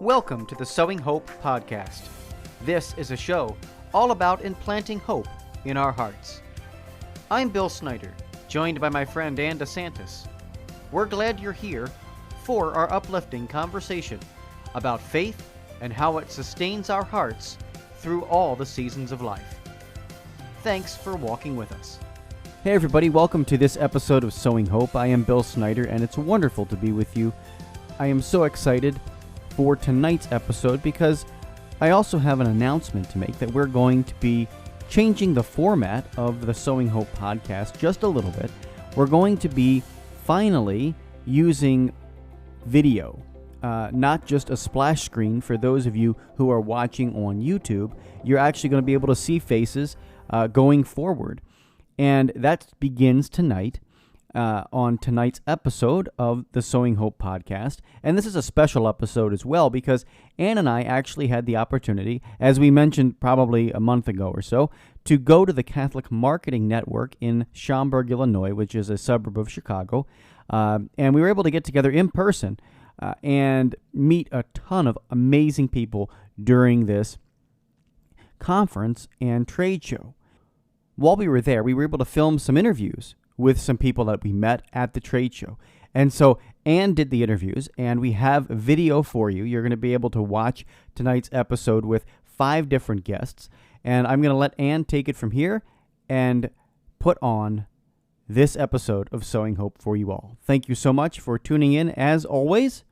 Welcome to the Sowing Hope podcast. This is a show all about implanting hope in our hearts. I'm Bill Snyder, joined by my friend Ann DeSantis. We're glad you're here for our uplifting conversation about faith and how it sustains our hearts through all the seasons of life. Thanks for walking with us. Hey everybody, welcome to this episode of Sowing Hope. I am Bill Snyder and it's wonderful to be with you. I am so excited for tonight's episode because I also have an announcement to make that we're going to be changing the format of the Sowing Hope podcast just a little bit. We're going to be finally using video, not just a splash screen. For those of you who are watching on YouTube, you're actually going to be able to see faces going forward. And that begins tonight. On tonight's episode of the Sowing Hope podcast. And this is a special episode as well because Ann and I actually had the opportunity, as we mentioned probably a month ago or so, to go to the Catholic Marketing Network in Schaumberg, Illinois, which is a suburb of Chicago. And we were able to get together in person and meet a ton of amazing people during this conference and trade show. While we were there, we were able to film some interviews with some people that we met at the trade show. And so Ann did the interviews, and we have video for you. You're going to be able to watch tonight's episode with 5 different guests. And I'm going to let Ann take it from here and put on this episode of Sowing Hope for you all. Thank you so much for tuning in, as always,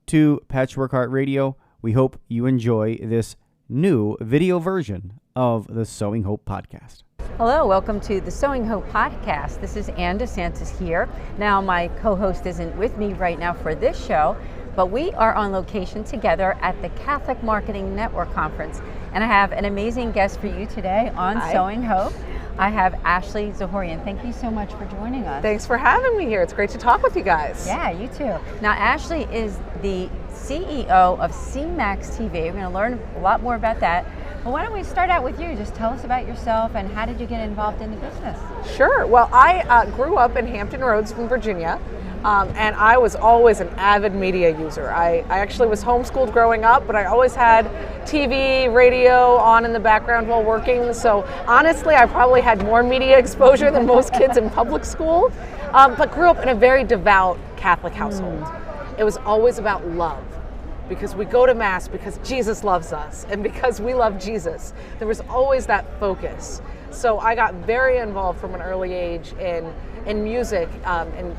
to Patchwork Heart Radio. We hope you enjoy this new video version of the Sowing Hope podcast. Hello, welcome to the Sowing Hope podcast. This is Ann DeSantis here. Now, my co-host isn't with me right now for this show, but we are on location together at the Catholic Marketing Network Conference. And I have an amazing guest for you today on Hi. Sowing Hope. I have Ashley Zahorian. Thank you so much for joining us. Thanks for having me here. It's great to talk with you guys. Yeah, you too. Now, Ashley is the CEO of CMAX TV. We're going to learn a lot more about that. But why don't we start out with you? Just tell us about yourself and how did you get involved in the business? Sure. Well, I grew up in Hampton Roads from Virginia, and I was always an avid media user. I actually was homeschooled growing up, but I always had TV, radio on in the background while working. So honestly, I probably had more media exposure than most kids in public school, but grew up in a very devout Catholic household. It was always about love. Because we go to Mass because Jesus loves us and because we love Jesus. There was always that focus. So I got very involved from an early age in music,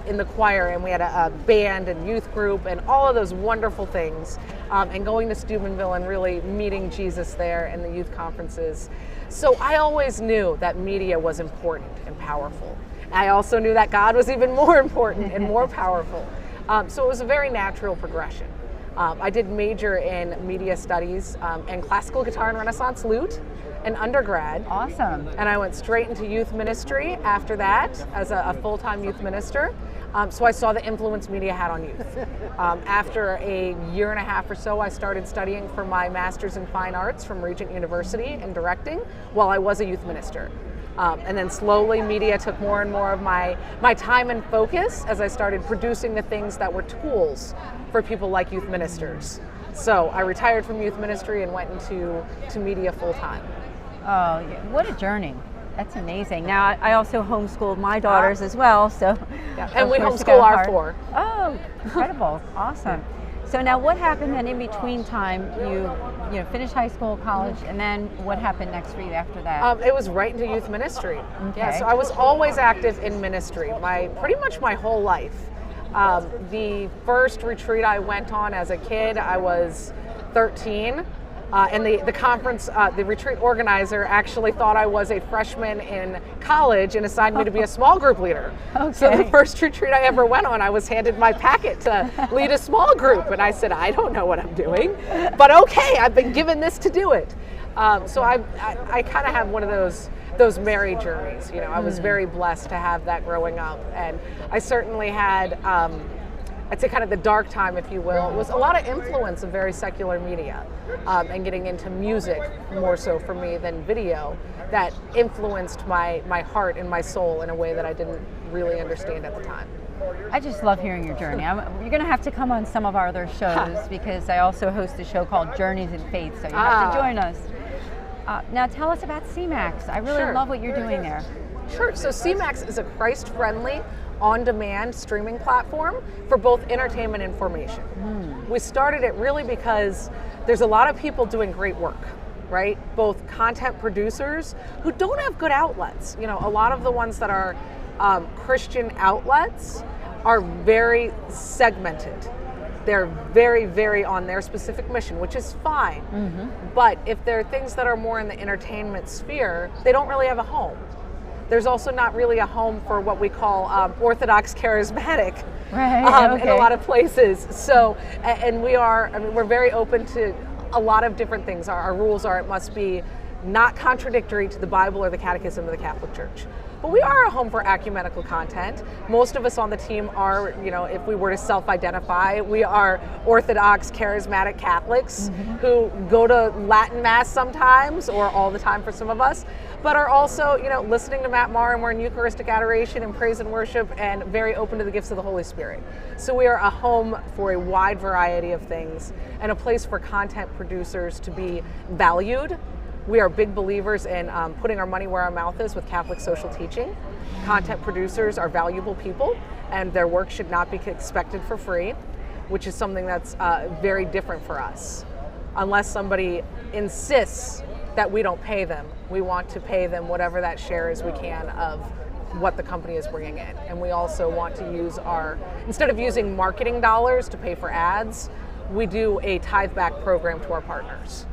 in the choir, and we had a band and youth group and all of those wonderful things. And going to Steubenville and really meeting Jesus there in the youth conferences. So I always knew that media was important and powerful. I also knew that God was even more important and more powerful. So it was a very natural progression. I did major in media studies and classical guitar and Renaissance lute in undergrad. Awesome. And I went straight into youth ministry after that as a full-time youth minister. So I saw the influence media had on youth. After a year and a half or so, I started studying for my master's in fine arts from Regent University in directing while I was a youth minister. And then slowly media took more and more of my time and focus as I started producing the things that were tools for people like youth ministers. So I retired from youth ministry and went into media full time. Oh, what a journey. That's amazing. Now, I also homeschooled my daughters as well, so. Yeah. And we homeschool our 4. Oh, incredible. Awesome. So now what happened then in between time? You finished high school, college, and then what happened next for you after that? It was right into youth ministry. Okay. Yeah, so I was always active in ministry, pretty much my whole life. The first retreat I went on as a kid, I was 13. And the conference, the retreat organizer actually thought I was a freshman in college and assigned me to be a small group leader. Okay. So the first retreat I ever went on, I was handed my packet to lead a small group. And I said, I don't know what I'm doing, but okay, I've been given this to do it. So I kind of have one of those merry journeys. I was very blessed to have that growing up. And I certainly had I'd say kind of the dark time, if you will, was a lot of influence of very secular media and getting into music more so for me than video that influenced my heart and my soul in a way that I didn't really understand at the time. I just love hearing your journey. You're going to have to come on some of our other shows because I also host a show called Journeys in Faith, so you have to join us. Now tell us about CMAX. I really love what you're doing there. Sure. So CMAX is a Christ-friendly, on-demand streaming platform for both entertainment and formation. We started it really because there's a lot of people doing great work, right? Both content producers who don't have good outlets. You know, a lot of the ones that are Christian outlets are very segmented. They're very, very on their specific mission, which is fine. But if there are things that are more in the entertainment sphere, they don't really have a home. There's also not really a home for what we call Orthodox charismatic in a lot of places. So, and we're very open to a lot of different things. Our rules are it must be not contradictory to the Bible or the Catechism of the Catholic Church. But we are a home for ecumenical content. Most of us on the team are, you know, if we were to self-identify, we are Orthodox charismatic Catholics who go to Latin Mass sometimes, or all the time for some of us, but are also, you know, listening to Matt Maher, and we're in Eucharistic adoration and praise and worship and very open to the gifts of the Holy Spirit. So we are a home for a wide variety of things and a place for content producers to be valued. We are big believers in putting our money where our mouth is with Catholic social teaching. Content producers are valuable people, and their work should not be expected for free, which is something that's very different for us. Unless somebody insists that we don't pay them, we want to pay them whatever that share is we can of what the company is bringing in. And we also want to use instead of using marketing dollars to pay for ads, we do a tithe back program to our partners.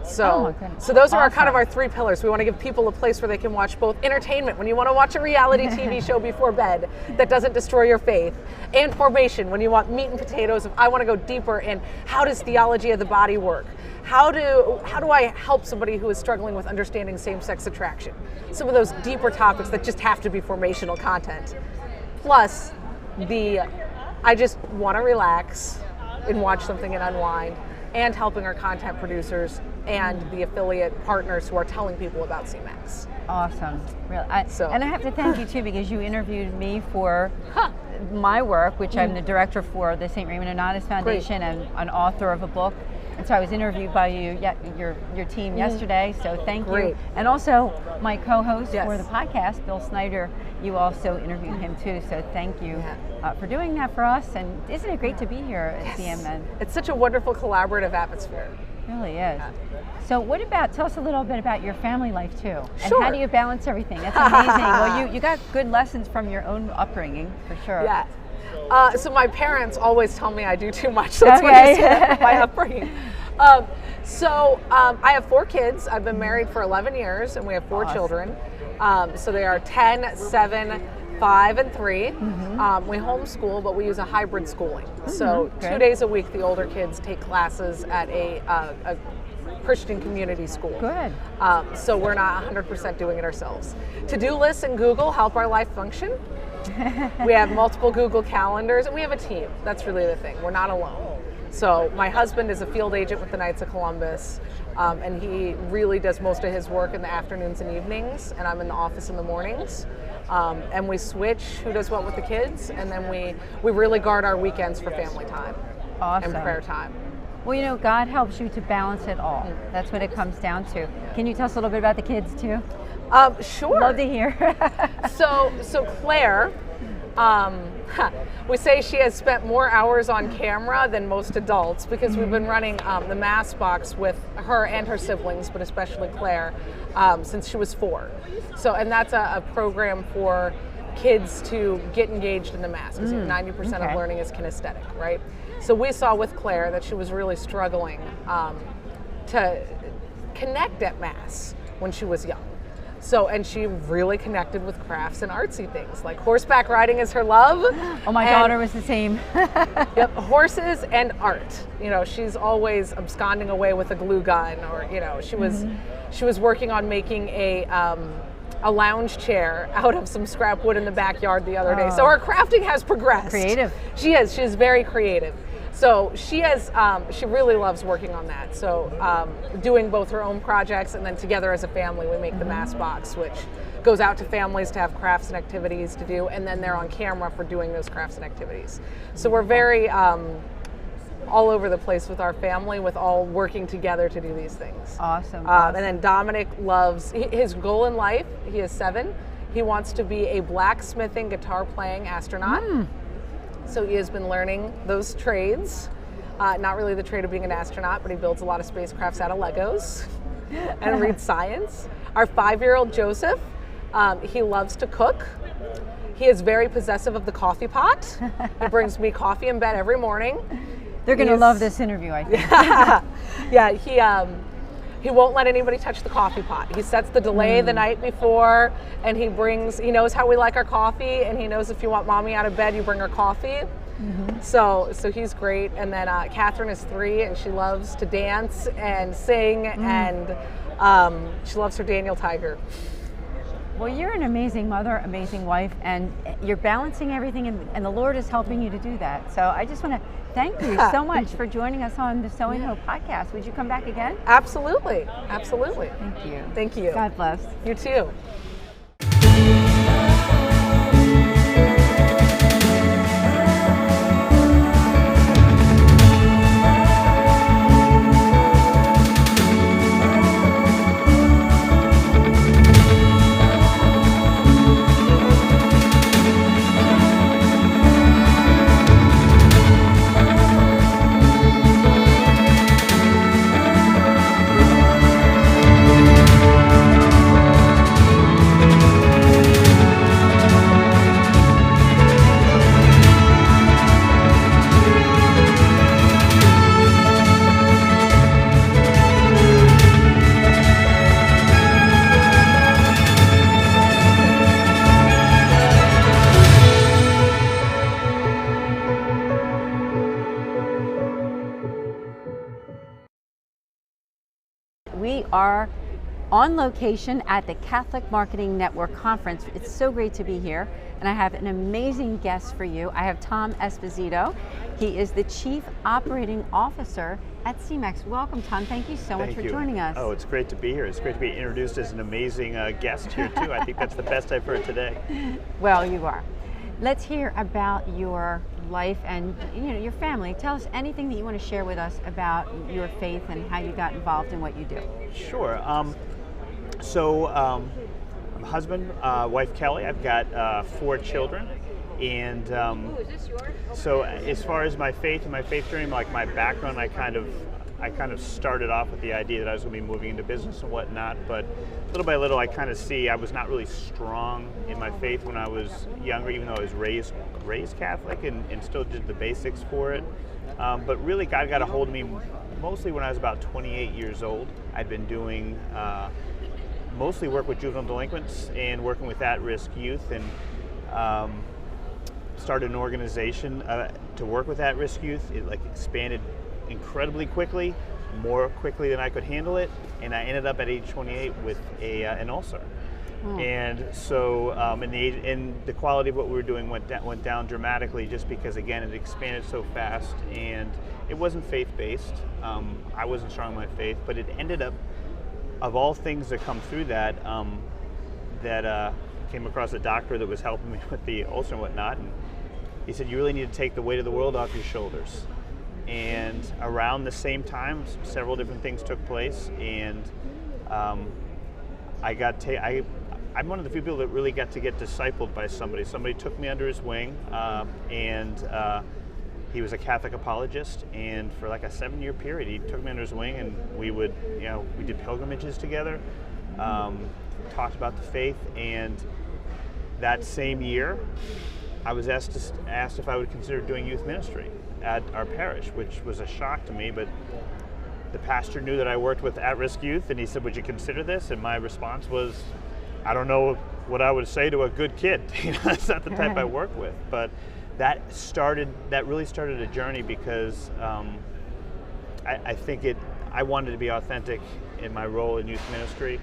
So those are kind of our three pillars. We want to give people a place where they can watch both entertainment, when you want to watch a reality TV show before bed that doesn't destroy your faith, and formation, when you want meat and potatoes, if I want to go deeper in how does theology of the body work? How do I help somebody who is struggling with understanding same-sex attraction? Some of those deeper topics that just have to be formational content. Plus, I just want to relax and watch something and unwind, and helping our content producers and the affiliate partners who are telling people about CMAX. Awesome. Really. And I have to thank you too, because you interviewed me for my work, which I'm the director for the St. Raymond Nonnatus Foundation and an author of a book. And so I was interviewed by your team yesterday, so thank you. And also my co-host for the podcast, Bill Snyder, you also interviewed him too, so thank you for doing that for us. And isn't it great to be here at CMN? It's such a wonderful collaborative atmosphere. It really is. So tell us a little bit about your family life too. And how do you balance everything? That's amazing. Well, you got good lessons from your own upbringing, for sure. Yeah. So my parents always tell me I do too much. So that's what they say, my upbringing. I have 4 kids. I've been married for 11 years, and we have 4 children. So they are 10, 7, 5, and 3. We homeschool, but we use a hybrid schooling. So 2 days a week, the older kids take classes at a Christian community school. Good. So we're not 100% doing it ourselves. To-do lists in Google help our life function. We have multiple Google calendars, and we have a team. That's really the thing. We're not alone. So my husband is a field agent with the Knights of Columbus, and he really does most of his work in the afternoons and evenings, and I'm in the office in the mornings. And we switch who does what with the kids, and then we really guard our weekends for family time and prayer time. Well, you know, God helps you to balance it all. That's what it comes down to. Can you tell us a little bit about the kids too? Sure. Love to hear. So Claire, we say she has spent more hours on camera than most adults, because we've been running the Mass Box with her and her siblings, but especially Claire, since she was 4. So, and that's a program for kids to get engaged in the Mass, because 90% of learning is kinesthetic, right? So we saw with Claire that she was really struggling to connect at Mass when she was young. So, and she really connected with crafts and artsy things, like horseback riding is her love. Oh, my daughter was the same. Yep, horses and art. You know, she's always absconding away with a glue gun, or, you know, she was working on making a a lounge chair out of some scrap wood in the backyard the other day. So her crafting has progressed. Creative. She is. She's very creative. So she really loves working on that. So doing both her own projects and then together as a family, we make the Mass Box, which goes out to families to have crafts and activities to do, and then they're on camera for doing those crafts and activities. So we're very all over the place with our family, with all working together to do these things. Awesome. And then Dominic loves, his goal in life, he is 7, he wants to be a blacksmithing, guitar playing astronaut. So he has been learning those trades. Not really the trade of being an astronaut, but he builds a lot of spacecrafts out of Legos and reads science. Our 5-year-old Joseph, he loves to cook. He is very possessive of the coffee pot. He brings me coffee in bed every morning. They're going to love this interview, I think. Yeah, he won't let anybody touch the coffee pot. He sets the delay the night before, and he knows how we like our coffee, and he knows if you want mommy out of bed, you bring her coffee. So he's great. And then Catherine is 3, and she loves to dance and sing, and she loves her Daniel Tiger. Well, you're an amazing mother, amazing wife, and you're balancing everything, and the Lord is helping you to do that. So I just want to thank you so much for joining us on the Sowing Hope podcast. Would you come back again? Absolutely. Absolutely. Thank you. Thank you. God bless. You too. We are on location at the Catholic Marketing Network Conference. It's so great to be here, and I have an amazing guest for you. I have Tom Esposito. He is the Chief Operating Officer at CMEX. Welcome, Tom. Thank you so much for joining us. Oh, it's great to be here. It's great to be introduced as an amazing guest here, too. I think that's the best I've heard today. Well, you are. Let's hear about your life and your family. Tell us anything that you want to share with us about your faith and how you got involved in what you do. Sure. So, I'm husband, wife Kelly. I've got 4 children, and so as far as my faith and my faith journey, like my background, I kind of started off with the idea that I was going to be moving into business and whatnot, but little by little I kind of see I was not really strong in my faith when I was younger, even though I was raised Catholic and still did the basics for it. But really God got a hold of me mostly when I was about 28 years old. I'd been doing mostly work with juvenile delinquents and working with at-risk youth, and started an organization to work with at-risk youth. It expanded incredibly quickly, more quickly than I could handle it, and I ended up at age 28 with an ulcer. And so and the quality of what we were doing went down dramatically, just because again it expanded so fast, and it wasn't faith-based. I wasn't strong in my faith, but it ended up, of all things that come through that, came across a doctor that was helping me with the ulcer and whatnot, and he said, you really need to take the weight of the world off your shoulders. And around the same time, several different things took place, and I'm one of the few people that really got to get discipled by somebody. Somebody took me under his wing, and he was a Catholic apologist, and for like a 7-year period, he took me under his wing, and we did pilgrimages together, talked about the faith, and that same year, I was asked if I would consider doing youth ministry at our parish, which was a shock to me, but the pastor knew that I worked with at-risk youth, and he said, would you consider this? And my response was, I don't know what I would say to a good kid. That's not the type I work with. But that really started a journey, because I think I wanted to be authentic in my role in youth ministry,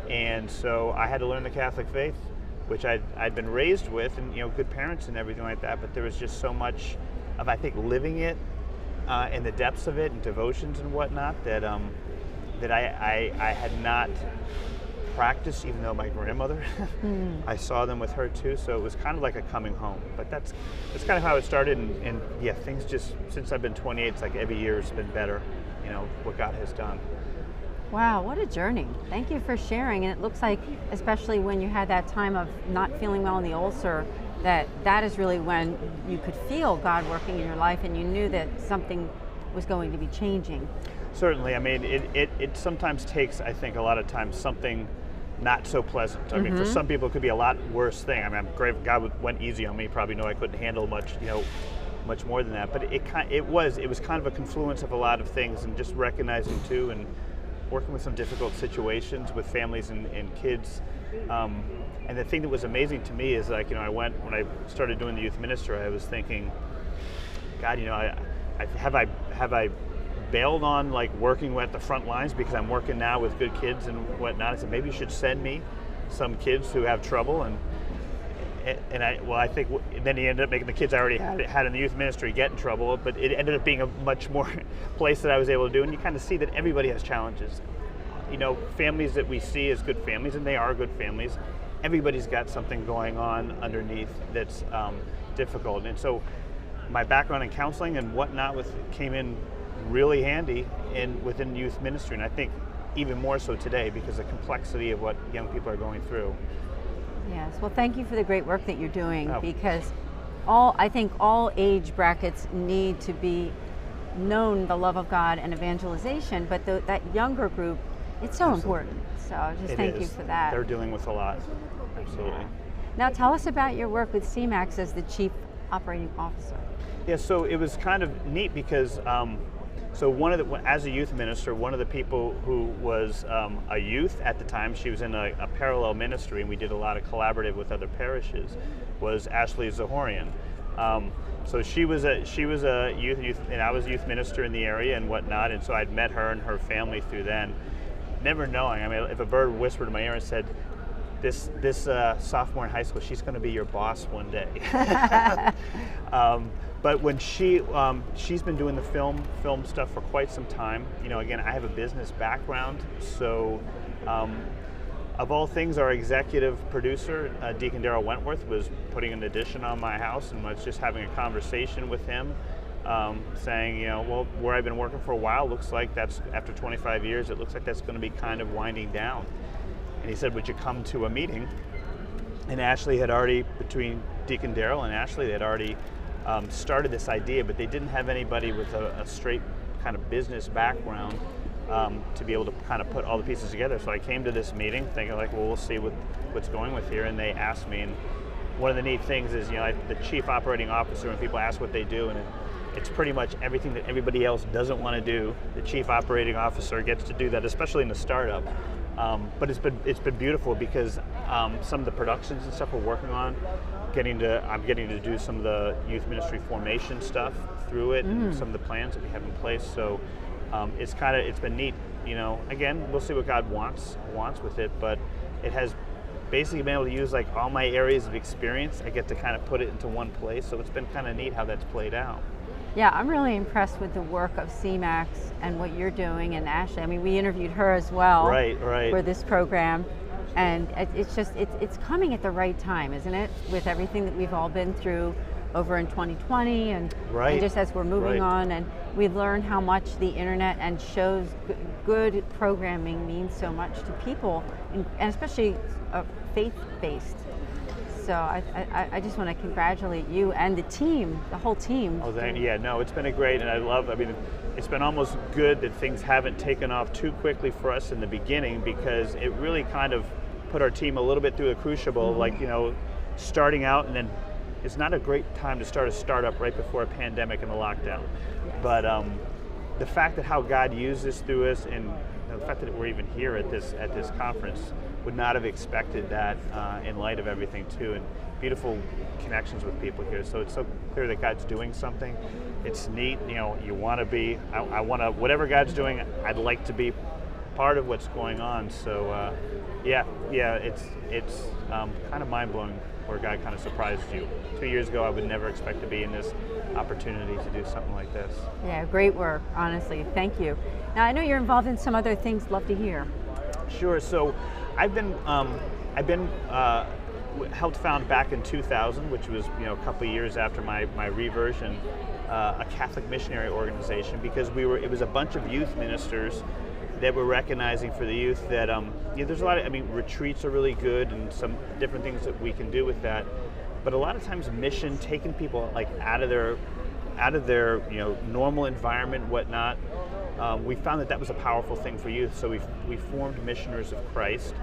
And so I had to learn the Catholic faith, which I'd been raised with, and good parents and everything like that, but there was just so much of, I think, living it in the depths of it and devotions and whatnot that I had not practiced, even though my grandmother, I saw them with her too, so it was kind of like a coming home. But that's kind of how it started, and yeah, things just, since I've been 28, it's like every year has been better, what God has done. Wow, what a journey. Thank you for sharing. And it looks like, especially when you had that time of not feeling well in the ulcer, that is really when you could feel God working in your life and you knew that something was going to be changing. Certainly. I mean, it sometimes takes, I think, a lot of times something not so pleasant. I mean, for some people it could be a lot worse thing. I mean, I'm great. God went easy on me. Probably know I couldn't handle much more than that. But it was kind of a confluence of a lot of things, and just recognizing too, and working with some difficult situations with families and kids. And the thing that was amazing to me is, like, when I started doing the youth ministry, I was thinking, God, have I bailed on like working at the front lines because I'm working now with good kids and whatnot? I said, maybe you should send me some kids who have trouble, and I think then he ended up making the kids I already had in the youth ministry get in trouble, but it ended up being a much more place that I was able to do, and you kind of see that everybody has challenges. Families that we see as good families, and they are good families, everybody's got something going on underneath that's difficult. And so my background in counseling and whatnot came in really handy within youth ministry, and I think even more so today because of the complexity of what young people are going through. Yes, well, thank you for the great work that you're doing, because I think all age brackets need to be known the love of God and evangelization, but that younger group, it's so important. So just thank you for that. They're dealing with a lot. Absolutely. Now tell us about your work with CMAX as the Chief Operating Officer. Yeah, so it was kind of neat because as a youth minister, one of the people who was a youth at the time, she was in a parallel ministry, and we did a lot of collaborative with other parishes, was Ashley Zahorian. So she was a youth, and I was a youth minister in the area and whatnot, and so I'd met her and her family through then, never knowing. I mean, if a bird whispered in my ear and said, this sophomore in high school, she's going to be your boss one day. But when she's been doing the film stuff for quite some time. Again, I have a business background, so of all things, our executive producer, Deacon Darrell Wentworth, was putting an addition on my house, and was just having a conversation with him, saying, where I've been working for a while, looks like that's, after 25 years, it looks like that's going to be kind of winding down. And he said, would you come to a meeting? And Ashley had already, between Deacon Darrell and Ashley, they had already started this idea, but they didn't have anybody with a straight kind of business background to be able to kind of put all the pieces together. So I came to this meeting thinking, like, well, we'll see what's going with here. And they asked me, and one of the neat things is, the Chief Operating Officer, when people ask what they do, and it's pretty much everything that everybody else doesn't want to do, the Chief Operating Officer gets to do that, especially in the startup. But it's been beautiful because some of the productions and stuff we're working on, I'm getting to do some of the youth ministry formation stuff through it, and some of the plans that we have in place. So it's been neat. Again, we'll see what God wants with it, but it has basically been able to use like all my areas of experience. I get to kind of put it into one place. So it's been kind of neat how that's played out. Yeah, I'm really impressed with the work of CMAX and what you're doing, and Ashley. I mean, we interviewed her as well for this program, and it's coming at the right time, isn't it? With everything that we've all been through over in 2020, and just as we're moving on, and we've learned how much the internet and shows good programming means so much to people, and especially faith-based. So I just want to congratulate you and the whole team. Oh, it's been great, and it's been almost good that things haven't taken off too quickly for us in the beginning, because it really kind of put our team a little bit through the crucible, starting out, and then it's not a great time to start a startup right before a pandemic and a lockdown. Yes. But the fact that how God used this through us, and the fact that we're even here at this conference, would not have expected that in light of everything too, and beautiful connections with people here. So it's so clear that God's doing something. It's neat. You want to be. I want to. Whatever God's doing, I'd like to be part of what's going on. So yeah, it's kind of mind-blowing where God kind of surprised you. 2 years ago, I would never expect to be in this opportunity to do something like this. Yeah, great work, honestly. Thank you. Now, I know you're involved in some other things. Love to hear. Sure. So I've been helped found back in 2000, which was a couple of years after my reversion, a Catholic missionary organization, because it was a bunch of youth ministers that were recognizing for the youth that there's a lot of, retreats are really good and some different things that we can do with that, but a lot of times mission, taking people like out of their normal environment, whatnot, we found that was a powerful thing for youth. So we formed Missioners of Christ,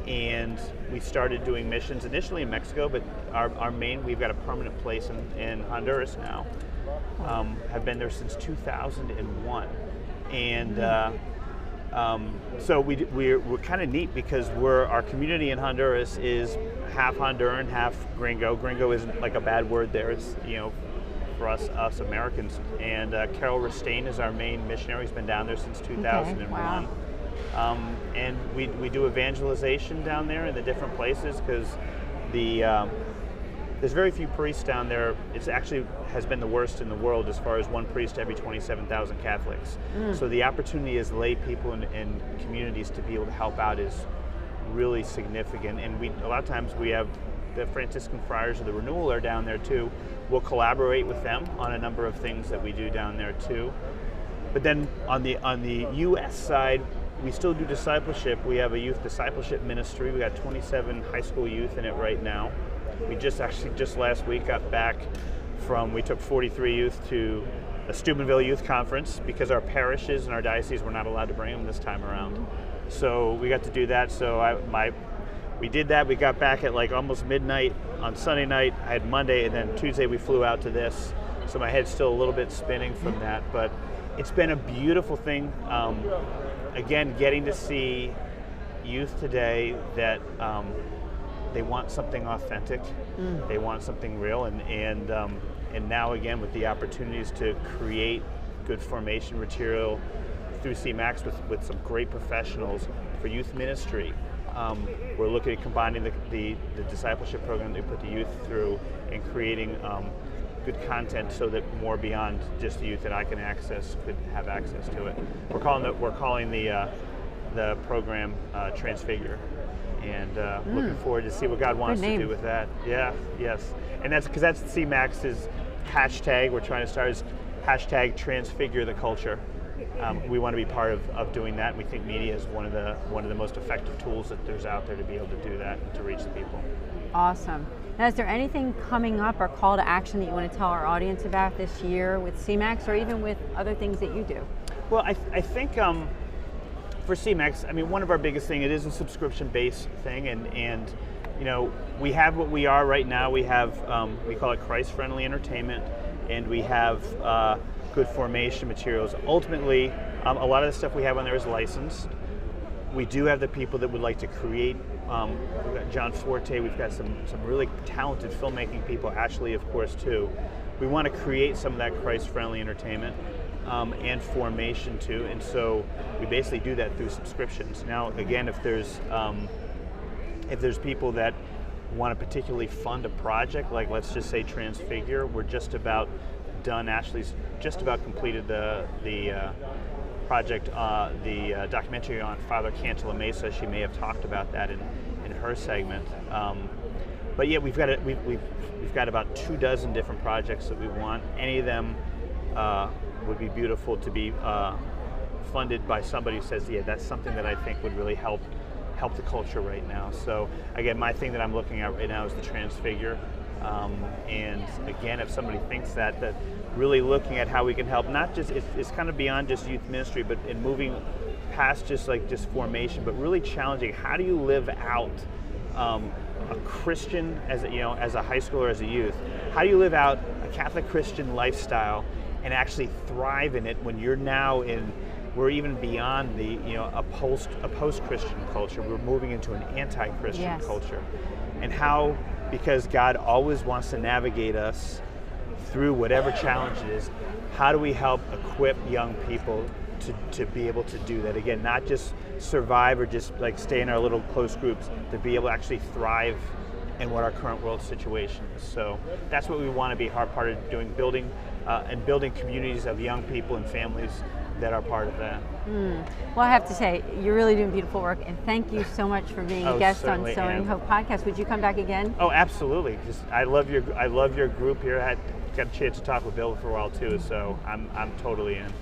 and we started doing missions initially in Mexico, but we've got a permanent place in Honduras now. Have been there since 2001, and so we're kind of neat because our community in Honduras is half Honduran, half Gringo. Gringo isn't like a bad word there. It's for us Americans. And Carol Rastain is our main missionary. He's been down there since 2001. Okay, wow. And we do evangelization down there in the different places because there's very few priests down there. It's actually has been the worst in the world as far as one priest every 27,000 Catholics. So the opportunity as lay people in communities to be able to help out is really significant. And a lot of times we have the Franciscan Friars of the Renewal are down there too. We'll collaborate with them on a number of things that we do down there too. But then on the U.S. side, we still do discipleship. We have a youth discipleship ministry. We got 27 high school youth in it right now. We just last week got back we took 43 youth to a Steubenville Youth Conference because our parishes and our dioceses were not allowed to bring them this time around. So we got to do that. So we did that. We got back at like almost midnight on Sunday night. I had Monday, and then Tuesday we flew out to this. So my head's still a little bit spinning from that, but it's been a beautiful thing. Again, getting to see youth today that they want something authentic, they want something real, and now again with the opportunities to create good formation material through CMAX with some great professionals for youth ministry. We're looking at combining the discipleship program that we put the youth through and creating good content so that more beyond just the youth that I can access could have access to it. We're calling the program Transfigure, and looking forward to see what God wants to do with that. Yeah, yes, and that's because that's CMAX's hashtag. We're trying to start as hashtag Transfigure the Culture. We want to be part of doing that. We think media is one of the most effective tools that there's out there to be able to do that and to reach the people. Awesome. Now, is there anything coming up or call to action that you want to tell our audience about this year with CMAX or even with other things that you do? Well, I think for CMAX, one of our biggest thing, it is a subscription-based thing, and we have what we are right now. We have we call it Christ-friendly entertainment, and we have good formation materials. Ultimately, a lot of the stuff we have on there is licensed. We do have the people that would like to create. We've got John Forte. We've got some really talented filmmaking people. Ashley, of course, too. We want to create some of that Christ-friendly entertainment and formation too. And so we basically do that through subscriptions. Now, again, if there's people that want to particularly fund a project, like let's just say Transfigure, we're just about done. Ashley's just about completed the project, the documentary on Father Cantala Mesa. She may have talked about that in her segment. But yeah, we've got about 24 different projects that we want. Any of them would be beautiful to be funded by somebody who says, yeah, that's something that I think would really help the culture right now. So again, my thing that I'm looking at right now is the Transfigure. And again, if somebody thinks that really looking at how we can help, not just, it's kind of beyond just youth ministry, but in moving past just formation, but really challenging, how do you live out a Christian as a high schooler, as a youth? How do you live out a Catholic Christian lifestyle and actually thrive in it when you're now we're even beyond a post-Christian culture. We're moving into an anti-Christian culture. And how, because God always wants to navigate us through whatever challenge it is, how do we help equip young people to be able to do that again, not just survive or just like stay in our little close groups, to be able to actually thrive in what our current world situation is. So that's what we want to be part of doing, building communities of young people and families that are part of that. Well, I have to say, you're really doing beautiful work, and thank you so much for being a guest on Sowing Hope Podcast. Would you come back again? Oh, absolutely. I love your group here. I got a chance to talk with Bill for a while too, so I'm totally in.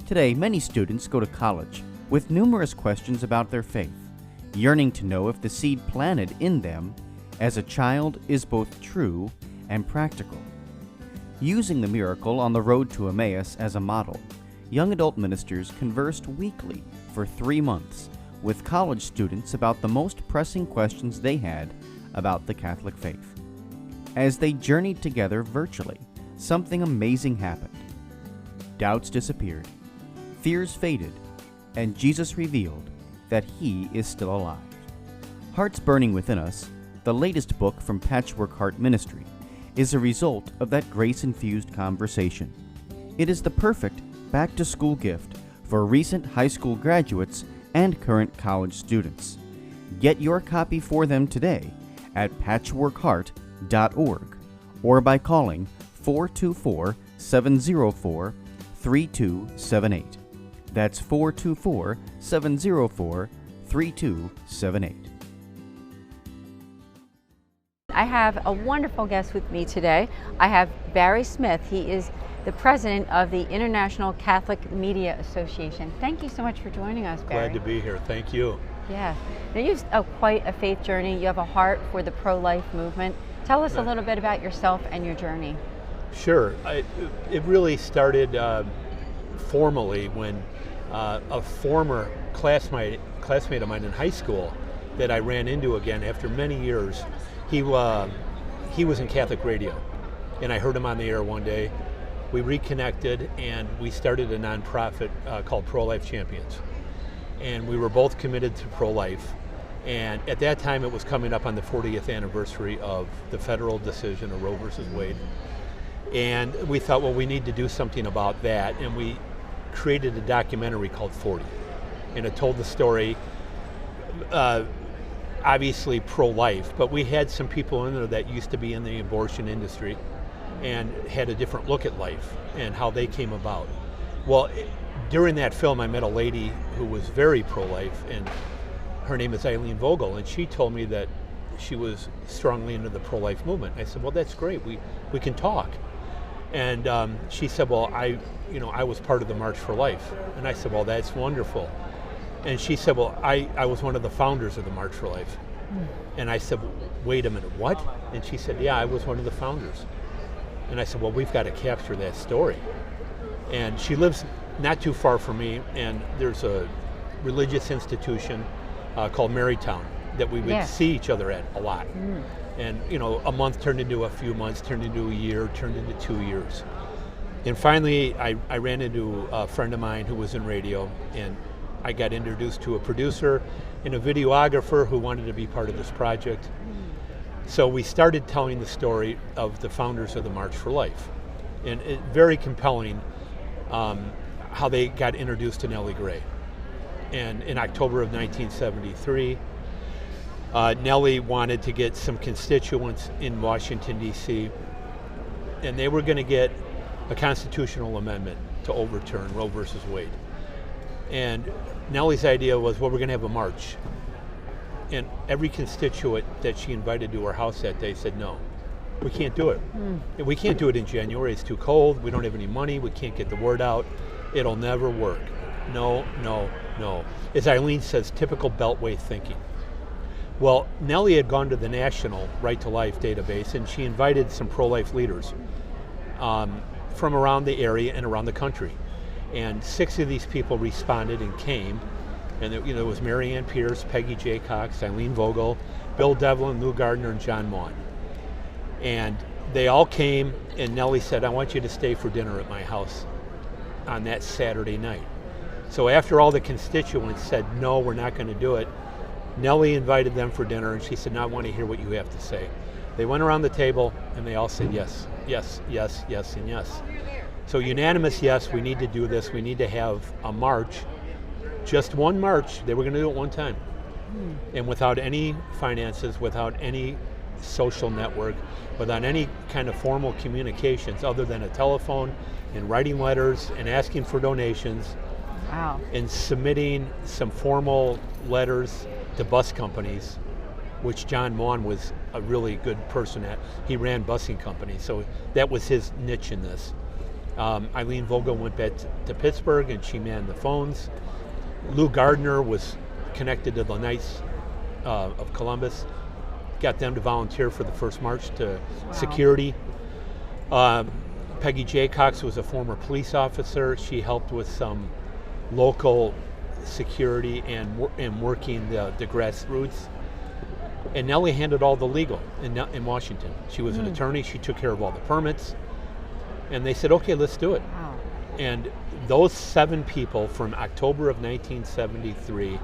Today, many students go to college with numerous questions about their faith, yearning to know if the seed planted in them as a child is both true and practical. Using the miracle on the road to Emmaus as a model, young adult ministers conversed weekly for 3 months with college students about the most pressing questions they had about the Catholic faith. As they journeyed together virtually, something amazing happened. Doubts disappeared, fears faded, and Jesus revealed that He is still alive. Hearts Burning Within Us, the latest book from Patchwork Heart Ministry, is a result of that grace-infused conversation. It is the perfect back-to-school gift for recent high school graduates and current college students. Get your copy for them today at patchworkheart.org or by calling 424-704-3278. That's 424-704-3278. I have a wonderful guest with me today. I have Barry Smith. He is the president of the International Catholic Media Association. Thank you so much for joining us, Barry. Glad to be here. Thank you. Yeah. Now you have quite a faith journey. You have a heart for the pro-life movement. Tell us a little bit about yourself and your journey. Sure. It really started formally when a former classmate of mine in high school that I ran into again after many years. He was in Catholic radio, and I heard him on the air one day. We reconnected, and we started a nonprofit called Pro-Life Champions. And we were both committed to pro-life. And at that time, it was coming up on the 40th anniversary of the federal decision of Roe versus Wade. And we thought, well, we need to do something about that. And we created a documentary called 40. And it told the story, obviously pro-life, but we had some people in there that used to be in the abortion industry and had a different look at life and how they came about. Well, during that film, I met a lady who was very pro-life, and her name is Eileen Vogel, and she told me that she was strongly into the pro-life movement. I said, well, that's great. We can talk. And she said, well, I was part of the March for Life. And I said, well, that's wonderful. And she said, well, I was one of the founders of the March for Life. And I said, wait a minute, what? And she said, yeah, I was one of the founders. And I said, well, we've got to capture that story. And she lives not too far from me, and there's a religious institution called Marytown that we would see each other at a lot. And a month turned into a few months, turned into a year, turned into 2 years. And finally, I ran into a friend of mine who was in radio, and I got introduced to a producer and a videographer who wanted to be part of this project. So we started telling the story of the founders of the March for Life. And very compelling how they got introduced to Nellie Gray. And in October of 1973, Nellie wanted to get some constituents in Washington, D.C., and they were going to get a constitutional amendment to overturn Roe versus Wade. And Nellie's idea was, well, we're going to have a march. And every constituent that she invited to her house that day said, no, we can't do it. We can't do it in January. It's too cold. We don't have any money. We can't get the word out. It'll never work. No, no, no. As Eileen says, typical Beltway thinking. Well, Nellie had gone to the National Right to Life database, and she invited some pro-life leaders from around the area and around the country. And 6 of these people responded and came. And there was Mary Ann Pierce, Peggy J. Cox, Eileen Vogel, Bill Devlin, Lou Gardner, and John Maughan. And they all came, and Nellie said, I want you to stay for dinner at my house on that Saturday night. So after all the constituents said, no, we're not going to do it, Nellie invited them for dinner, and she said, now I want to hear what you have to say. They went around the table, and they all said yes, yes, yes, yes, and yes. So unanimous, yes, we need to do this. We need to have a march, just one march. They were going to do it one time. And without any finances, without any social network, without any kind of formal communications other than a telephone and writing letters and asking for donations. Wow. And submitting some formal letters to bus companies, which John Maughan was a really good person at. He ran busing companies, so that was his niche in this. Eileen Vogel went back to Pittsburgh and she manned the phones. Lou Gardner was connected to the Knights of Columbus, got them to volunteer for the first march to security. Peggy Jaycox was a former police officer. She helped with some local security and working the grassroots. And Nellie handled all the legal in Washington. She was an attorney. She took care of all the permits. And they said, okay, let's do it. Wow. And those 7 people from October of 1973,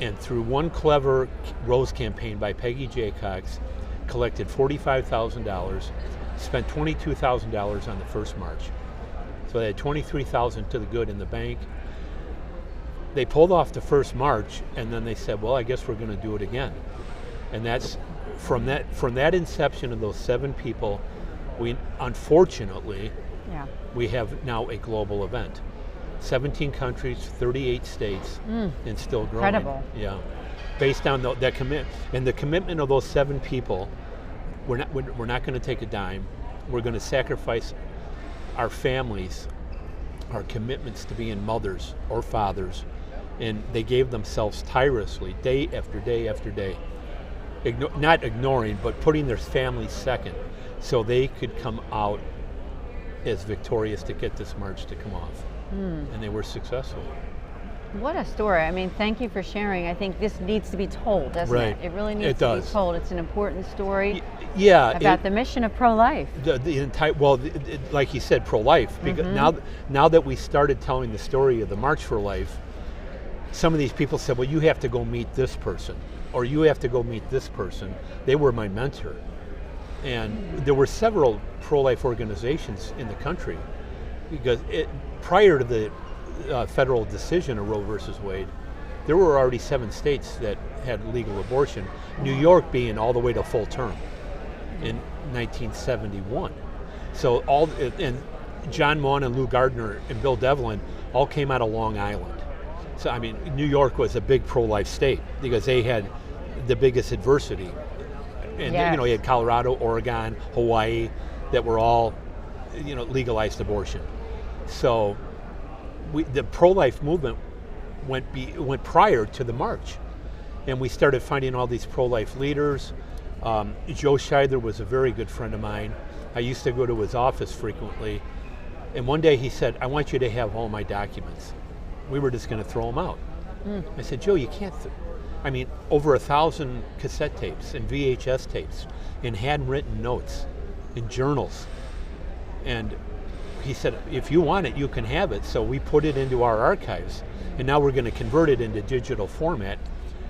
and through one clever rose campaign by Peggy Jaycox, collected $45,000, spent $22,000 on the first march. So they had $23,000 to the good in the bank. They pulled off the first march, and then they said, well, I guess we're going to do it again. And that's from that inception of those 7 people, we unfortunately, we have now a global event. 17 countries, 38 states, and still growing. Incredible. Yeah, based on that commitment, and the commitment of those 7 people. We're not going to take a dime. We're going to sacrifice our families, our commitments to being mothers or fathers, and they gave themselves tirelessly, day after day after day, not ignoring, but putting their families second, so they could come out as victorious to get this march to come off. And they were successful. What a story. I mean, thank you for sharing. I think this needs to be told, doesn't it? It really needs to be told. It's an important story about the mission of pro-life. The entire, like you said, pro-life. Because now that we started telling the story of the March for Life, some of these people said, well, you have to go meet this person, or you have to go meet this person. They were my mentor. And there were several pro-life organizations in the country, because prior to the federal decision of Roe versus Wade, there were already 7 states that had legal abortion, New York being all the way to full term in 1971. So and John Maughan and Lou Gardner and Bill Devlin all came out of Long Island. So I mean, New York was a big pro-life state because they had the biggest adversity. And you had Colorado, Oregon, Hawaii, that were all, legalized abortion. So the pro-life movement went prior to the march, and we started finding all these pro-life leaders. Joe Scheidler was a very good friend of mine. I used to go to his office frequently, and one day he said, I want you to have all my documents. We were just going to throw them out. I said, Joe, you can't. Over 1,000 cassette tapes and VHS tapes and handwritten notes and journals. And he said, if you want it, you can have it. So we put it into our archives, and now we're going to convert it into digital format.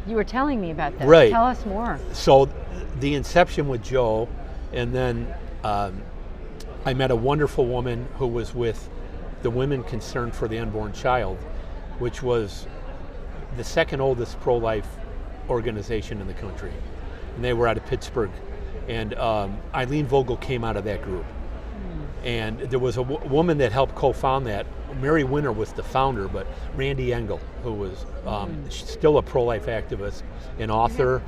You were telling me about that. Right. Tell us more. So the inception with Joe, and then I met a wonderful woman who was with the Women Concerned for the Unborn Child, which was the second oldest pro-life organization in the country. And they were out of Pittsburgh. And Eileen Vogel came out of that group. And there was a woman that helped co-found that. Mary Winter was the founder, but Randy Engel, who was still a pro-life activist, an author,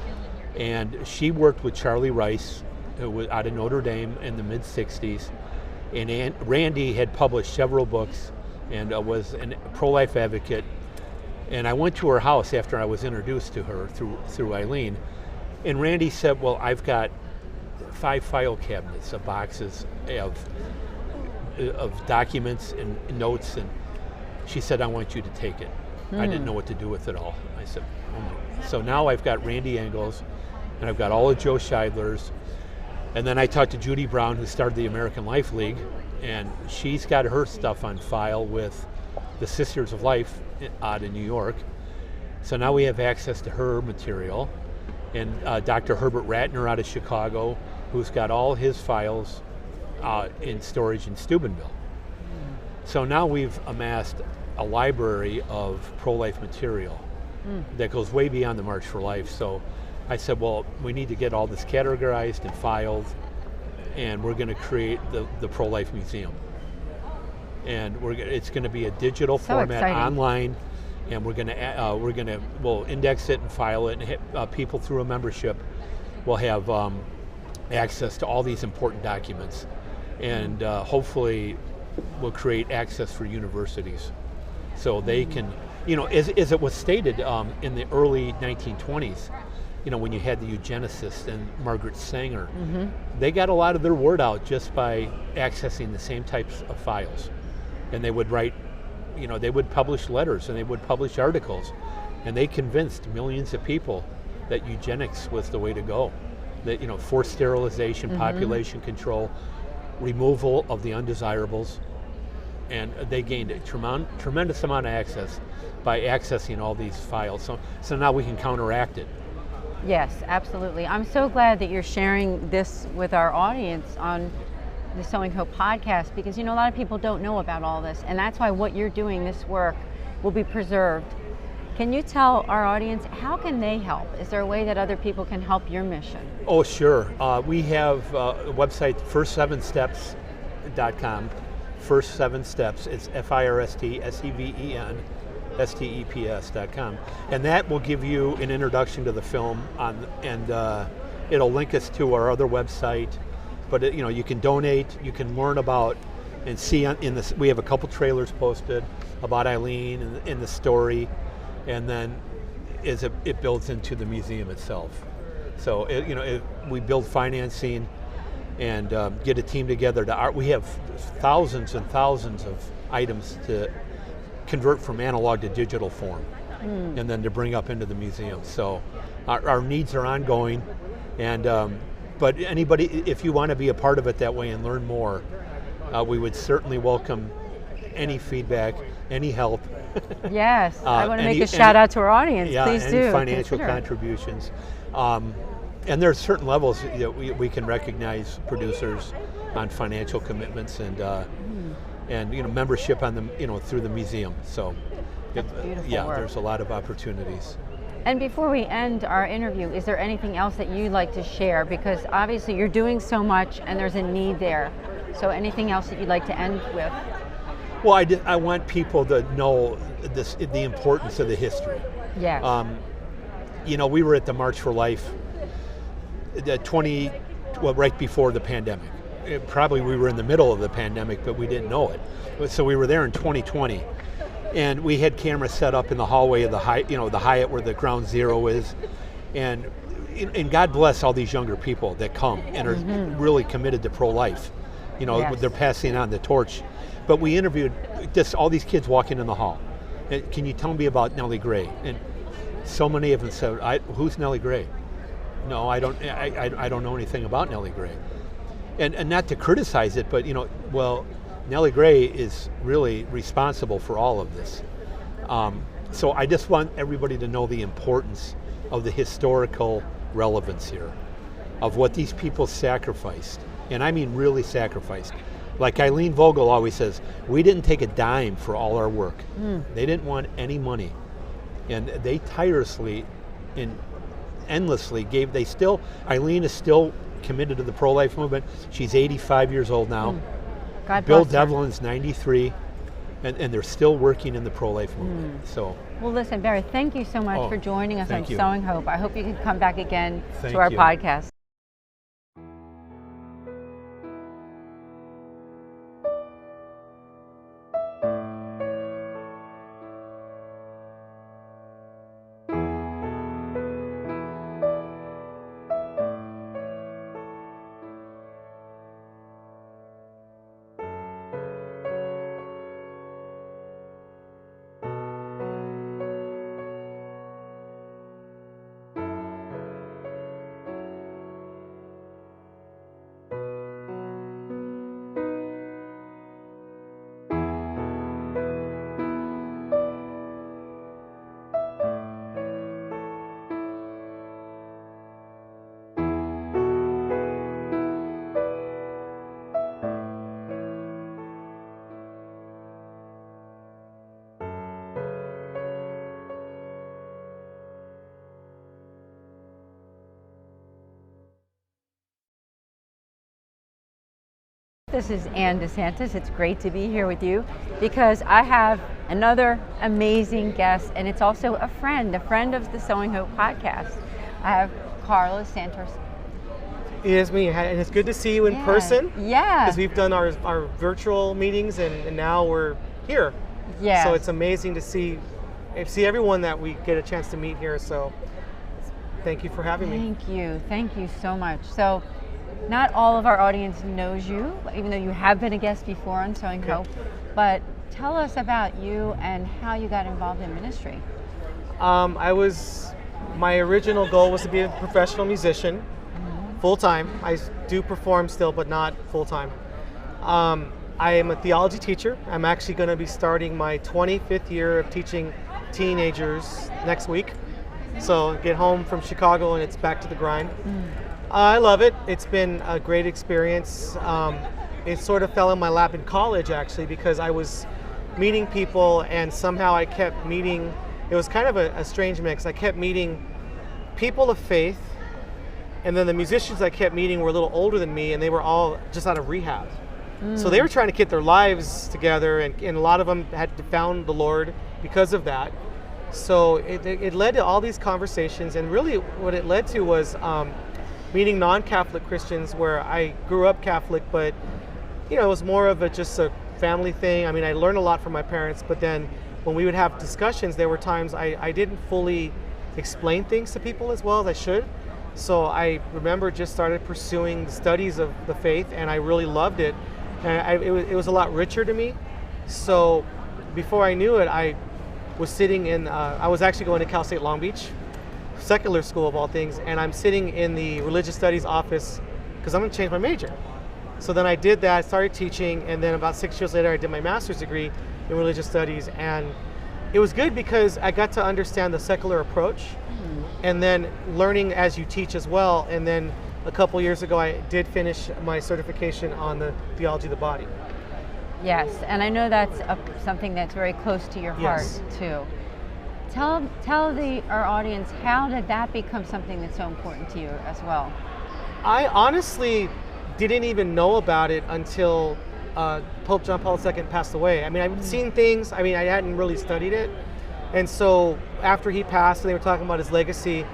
and she worked with Charlie Rice, who was out of Notre Dame in the mid-'60s. And Randy had published several books and was a pro-life advocate. And I went to her house after I was introduced to her through Eileen. And Randy said, well, I've got 5 file cabinets of boxes of documents and notes, and she said, I want you to take it. I didn't know what to do with it all. I said, oh my. So now I've got Randy Engels, and I've got all of Joe Scheidler's, and then I talked to Judy Brown, who started the American Life League, and she's got her stuff on file with the Sisters of Life out in New York. So now we have access to her material, and Dr. Herbert Ratner out of Chicago, who's got all his files in storage in Steubenville. So now we've amassed a library of pro-life material that goes way beyond the March for Life. So I said, well, we need to get all this categorized and filed, and we're going to create the pro-life museum. And it's going to be a digital format, exciting. online, and we'll index it and file it, and people through a membership will have access to all these important documents, and hopefully we'll create access for universities so they can, as it was stated in the early 1920s, when you had the eugenicists and Margaret Sanger, they got a lot of their word out just by accessing the same types of files. And they would write, they would publish letters and they would publish articles, and they convinced millions of people that eugenics was the way to go. That, forced sterilization, population control, removal of the undesirables, and they gained a tremendous amount of access by accessing all these files. So now we can counteract it. Yes, absolutely. I'm so glad that you're sharing this with our audience on the Sowing Hope podcast, because a lot of people don't know about all this, and that's why what you're doing, this work, will be preserved. Can you tell our audience, how can they help? Is there a way that other people can help your mission? Oh, sure. We have a website, first7steps.com. First 7 Steps. It's FIRSTSEVENSTEPS.com, and that will give you an introduction to the film and it'll link us to our other website. But you can donate, you can learn about and see in this. We have a couple trailers posted about Eileen and in the story, and then as it builds into the museum itself. So we build financing and get a team together to art. We have thousands and thousands of items to convert from analog to digital form, and then to bring up into the museum. So our needs are ongoing, and but anybody, if you want to be a part of it that way and learn more, we would certainly welcome any feedback, any help. Yes, I want to make a shout out to our audience. Yeah, please any do. financial Consider. contributions. And there are certain levels that we can recognize producers on financial commitments and membership on the through the museum. So beautiful yeah, work. there's a lot of opportunities. And before we end our interview, is there anything else that you'd like to share? Because obviously you're doing so much and there's a need there. So anything else that you'd like to end with? Well, I want people to know the importance of the history. Yes. We were at the March for Life right before the pandemic. Probably we were in the middle of the pandemic, but we didn't know it. So we were there in 2020. And we had cameras set up in the hallway of the Hyatt where the ground zero is. And God bless all these younger people that come and are really committed to pro-life. Yes. They're passing on the torch. But we interviewed just all these kids walking in the hall. Can you tell me about Nellie Gray? And so many of them said, who's Nellie Gray? No, I don't know anything about Nellie Gray. And not to criticize it, but Nellie Gray is really responsible for all of this. So I just want everybody to know the importance of the historical relevance here, of what these people sacrificed. And I mean really sacrificed. Like Eileen Vogel always says, we didn't take a dime for all our work. They didn't want any money. And they tirelessly and endlessly Eileen is still committed to the pro-life movement. She's 85 years old now. God Bill bless her. Devlin's 93, and they're still working in the pro-life movement. So, Well, listen, Barry, thank you so much for joining us on thank you. Sowing Hope. I hope you can come back again Thank to our you. podcast. This is Ann DeSantis. It's great to be here with you because I have another amazing guest, and it's also a friend of the Sowing Hope podcast. I have Carlos Santos. It is me, and it's good to see you in person. Yeah. Because we've done our virtual meetings, and now we're here. Yeah. So it's amazing to see everyone that we get a chance to meet here. So thank you for having me. Thank you so much. So not all of our audience knows you, even though you have been a guest before on Sowing Hope, but tell us about you and how you got involved in ministry. My original goal was to be a professional musician, full-time. I do perform still, but not full-time. I am a theology teacher. I'm actually going to be starting my 25th year of teaching teenagers next week. So get home from Chicago and it's back to the grind. I love it. It's been a great experience. It sort of fell in my lap in college, actually, because I was meeting people and somehow I kept meeting, it was kind of a strange mix. I kept meeting people of faith, and then the musicians I kept meeting were a little older than me, and they were all just out of rehab. So they were trying to get their lives together, and a lot of them had found the Lord because of that. So it led to all these conversations, and really what it led to was meeting non-Catholic Christians where I grew up Catholic, but it was more of just a family thing. I mean, I learned a lot from my parents, but then when we would have discussions, there were times I didn't fully explain things to people as well as I should. So I remember just started pursuing the studies of the faith, and I really loved it. And it was a lot richer to me. So before I knew it, I was sitting in, I was actually going to Cal State Long Beach, secular school of all things, and I'm sitting in the religious studies office because I'm going to change my major. So then I did that, started teaching, and then about 6 years later I did my master's degree in religious studies, and it was good because I got to understand the secular approach, and then learning as you teach as well. And then a couple years ago I did finish my certification on the theology of the body. Yes, and I know that's something that's very close to your heart too. Tell our audience, how did that become something that's so important to you as well? I honestly didn't even know about it until Pope John Paul II passed away. I mean, I've seen things, I hadn't really studied it. And so after he passed and they were talking about his legacy,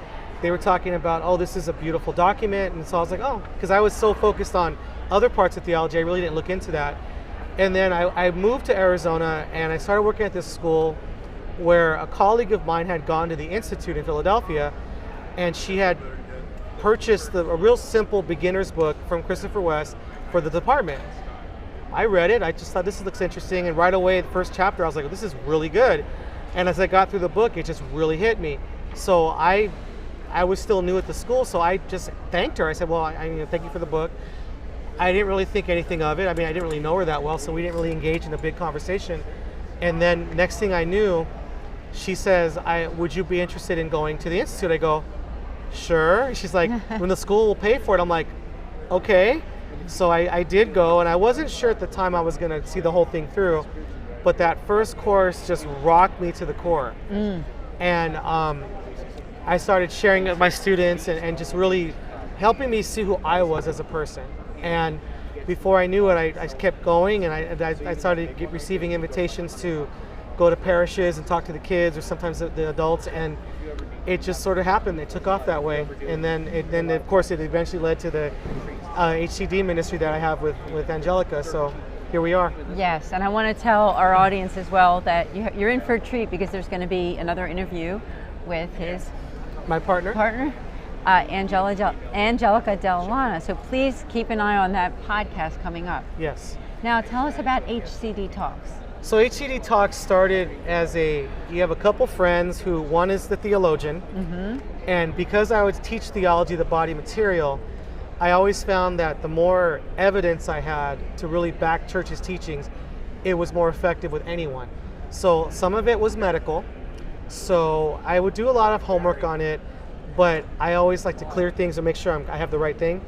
they were talking about, oh, this is a beautiful document. And so I was like, oh, because I was so focused on other parts of theology, I really didn't look into that. And then I moved to Arizona and I started working at this school where a colleague of mine had gone to the Institute in Philadelphia, and she had purchased a real simple beginner's book from Christopher West for the department. I read it, I just thought this looks interesting, and right away, the first chapter, I was like, oh, this is really good. And as I got through the book, it just really hit me. So I was still new at the school, so I just thanked her. I said, well, thank you for the book. I didn't really think anything of it. I didn't really know her that well, so we didn't really engage in a big conversation. And then next thing I knew, she says, would you be interested in going to the Institute? I go, sure. She's like, when the school will pay for it. I'm like, okay. So I did go, and I wasn't sure at the time I was going to see the whole thing through, but that first course just rocked me to the core. And I started sharing with my students and just really helping me see who I was as a person. And before I knew it, I kept going, and I started receiving invitations to go to parishes and talk to the kids, or sometimes the adults, and it just sort of happened. It took off that way, and then of course it eventually led to the HCD ministry that I have with Angelica. So here we are. Yes, and I want to tell our audience as well that you're in for a treat, because there's going to be another interview with my partner, Angelica Delana. So please keep an eye on that podcast coming up. Yes. Now tell us about HCD Talks. So HCD Talks started as you have a couple friends who, one is the theologian, and because I would teach theology of the body material, I always found that the more evidence I had to really back church's teachings, it was more effective with anyone. So some of it was medical, so I would do a lot of homework on it, but I always like to clear things and make sure I have the right thing.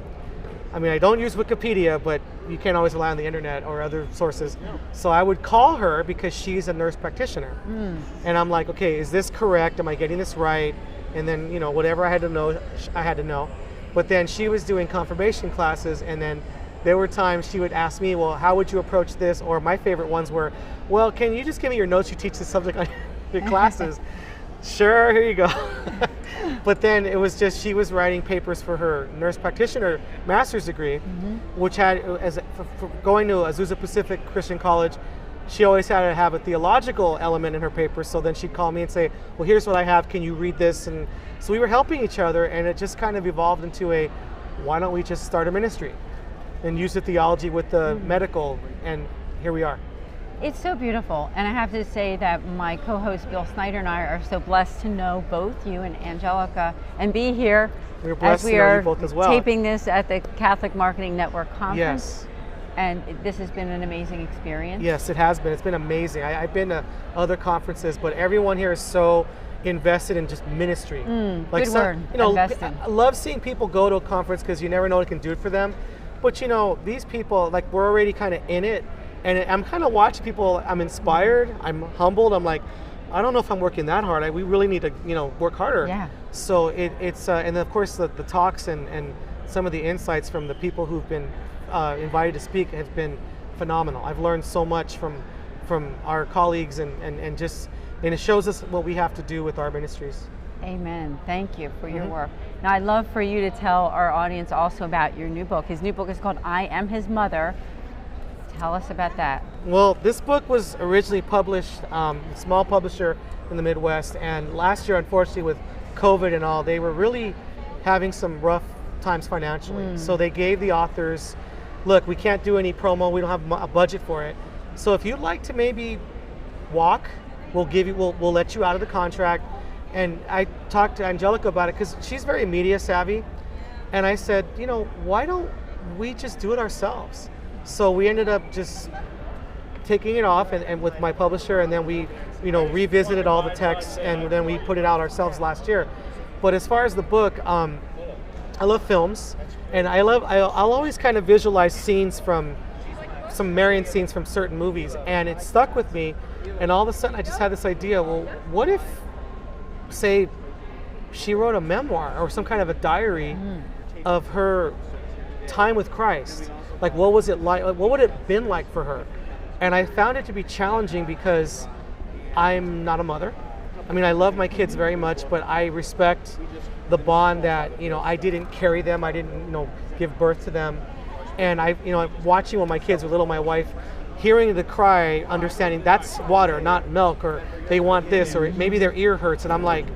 I don't use Wikipedia, but you can't always rely on the internet or other sources. So I would call her because she's a nurse practitioner. And I'm like, okay, is this correct? Am I getting this right? And then, whatever I had to know, I had to know. But then she was doing confirmation classes, and then there were times she would ask me, well, how would you approach this? Or my favorite ones were, well, can you just give me your notes? You teach this subject on your classes. Sure, here you go. But then it was just, she was writing papers for her nurse practitioner master's degree, which had, for going to Azusa Pacific Christian College, she always had to have a theological element in her papers. So then she'd call me and say, well, here's what I have, can you read this? And so we were helping each other, and it just kind of evolved into a, why don't we just start a ministry and use the theology with the medical, and here we are. It's so beautiful, and I have to say that my co-host Bill Snyder and I are so blessed to know both you and Angelica and be here We're blessed as we to know are you both as well. taping this at the Catholic Marketing Network Conference. Yes. And this has been an amazing experience. Yes, it has been. It's been amazing. I've been to other conferences, but everyone here is so invested in just ministry. Good word, invested. I love seeing people go to a conference because you never know what it can do for them. But you know, these people, like, we're already kind of in it. And I'm kind of watching people, I'm inspired, I'm humbled, I'm like, I don't know if I'm working that hard. We really need to, work harder. Yeah. So it's, and of course the talks and some of the insights from the people who've been invited to speak has been phenomenal. I've learned so much from our colleagues and it shows us what we have to do with our ministries. Amen. Thank you for your work. Now, I'd love for you to tell our audience also about your new book. His new book is called I Am His Mother. Tell us about that. Well, this book was originally published, a small publisher in the Midwest, and last year, unfortunately, with COVID and all, they were really having some rough times financially. So they gave the authors, look, we can't do any promo, we don't have a budget for it. So if you'd like to maybe walk, we'll let you out of the contract. And I talked to Angelica about it because she's very media savvy. And I said, why don't we just do it ourselves? So we ended up just taking it off and with my publisher, and then we, revisited all the texts, and then we put it out ourselves last year. But as far as the book, I love films, and I'll always kind of visualize scenes from some Marian scenes from certain movies, and it stuck with me. And all of a sudden, I just had this idea. Well, what if, say, she wrote a memoir or some kind of a diary of her time with Christ? Like, what was it like? What would it have been like for her? And I found it to be challenging because I'm not a mother. I mean, I love my kids very much, but I respect the bond that, I didn't carry them. I didn't, give birth to them. And watching when my kids were little, my wife, hearing the cry, understanding that's water, not milk, or they want this, or maybe their ear hurts. And I'm like,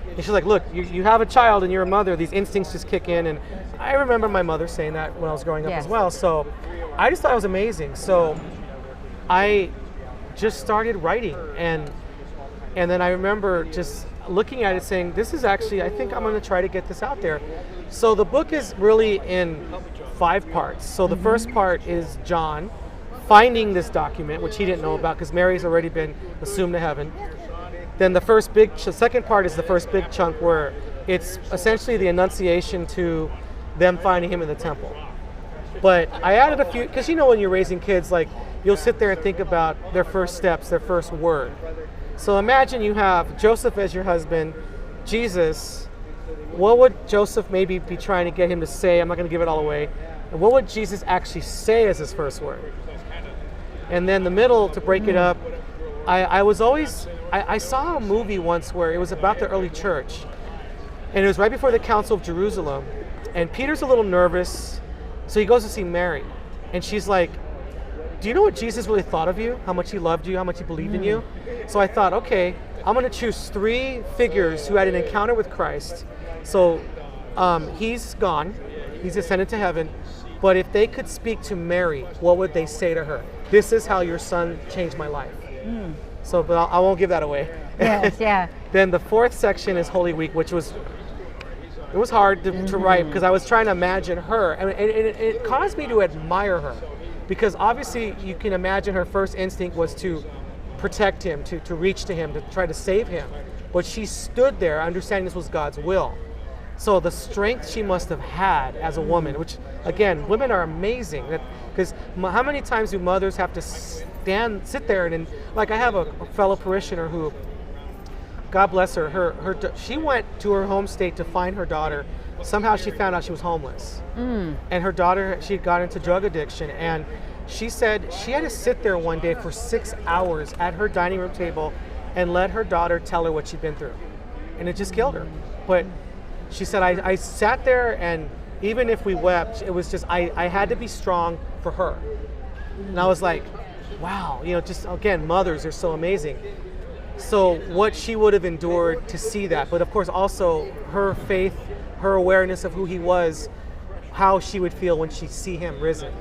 and she's like, look, you have a child and you're a mother, these instincts just kick in. And I remember my mother saying that when I was growing up as well. So I just thought it was amazing. So I just started writing, and then I remember just looking at it saying, this is actually, I think I'm going to try to get this out there. So the book is really in 5 parts. So the first part is John finding this document, which he didn't know about because Mary's already been assumed to heaven. Then the second part is the first big chunk where it's essentially the annunciation to them finding him in the temple. But I added a few, because when you're raising kids, like, you'll sit there and think about their first steps, their first word. So imagine you have Joseph as your husband, Jesus. What would Joseph maybe be trying to get him to say? I'm not going to give it all away. And what would Jesus actually say as his first word? And then the middle, to break it up, I saw a movie once where it was about the early church, and it was right before the Council of Jerusalem, and Peter's a little nervous, so he goes to see Mary, and she's like, do you know what Jesus really thought of you? How much he loved you, how much he believed in you? So I thought, okay, I'm going to choose 3 figures who had an encounter with Christ. So he's gone, he's ascended to heaven, but if they could speak to Mary, what would they say to her? This is how your son changed my life. So, but I won't give that away. Yes, yeah. Then the 4th section is Holy Week, which was hard to write because I was trying to imagine her. And it caused me to admire her because obviously you can imagine her first instinct was to protect him, to reach to him, to try to save him. But she stood there understanding this was God's will. So the strength she must have had as a woman, which again, women are amazing. Because how many times do mothers have to sit there and like I have a fellow parishioner who, God bless her, she went to her home state to find her daughter somehow she found out she was homeless. And her daughter, she had got into drug addiction, and she said she had to sit there one day for 6 hours at her dining room table and let her daughter tell her what she'd been through. And it just killed her. But she said, I sat there, and even if we wept, it was just, I had to be strong for her. And I was like, wow, just again, mothers are so amazing. So what she would have endured to see that, but of course also her faith, her awareness of who he was, how she would feel when she see him risen.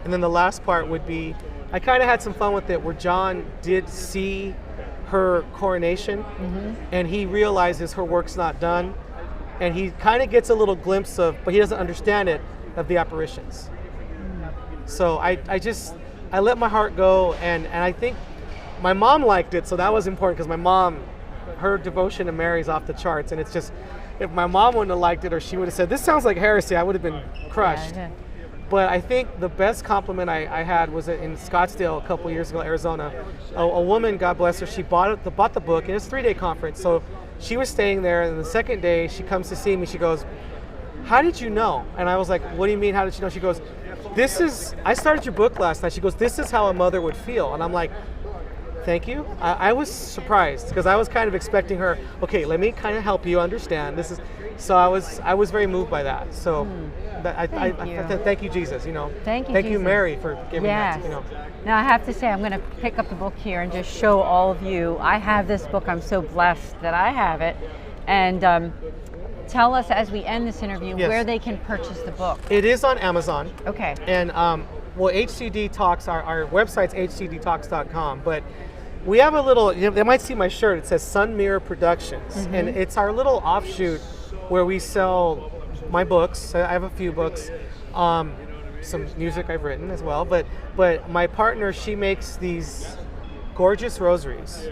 And then the last part would be, I kind of had some fun with it, where John did see her coronation, and he realizes her work's not done, and he kind of gets a little glimpse of, but he doesn't understand it, of the apparitions. So I let my heart go, and I think my mom liked it, so that was important, because my mom, her devotion to Mary is off the charts, and it's just, if my mom wouldn't have liked it, or she would have said, this sounds like heresy, I would have been crushed. Yeah. But I think the best compliment I had was in Scottsdale a couple years ago, Arizona. A woman, God bless her, she bought the book, and it's a 3-day conference. So she was staying there, and the second day she comes to see me. She goes, how did you know? And I was like, what do you mean, how did you know? She goes, I started your book last night. She goes, this is how a mother would feel. And I'm like, thank you. I was surprised, because I was kind of expecting her, okay, let me kind of help you understand. So I was very moved by that. So thank you, Jesus. Thank you, Thank you, Jesus. Mary, for giving Yes. that. Now I have to say, I'm going to pick up the book here and just show all of you. I have this book. I'm so blessed that I have it. And tell us, as we end this interview, Yes. where they can purchase the book. It is on Amazon. Okay. And HCD Talks, our website's hcdtalks.com, but we have a little, they might see my shirt, it says Sun Mirror Productions, and it's our little offshoot where we sell my books. I have a few books, some music I've written as well, but my partner, she makes these gorgeous rosaries,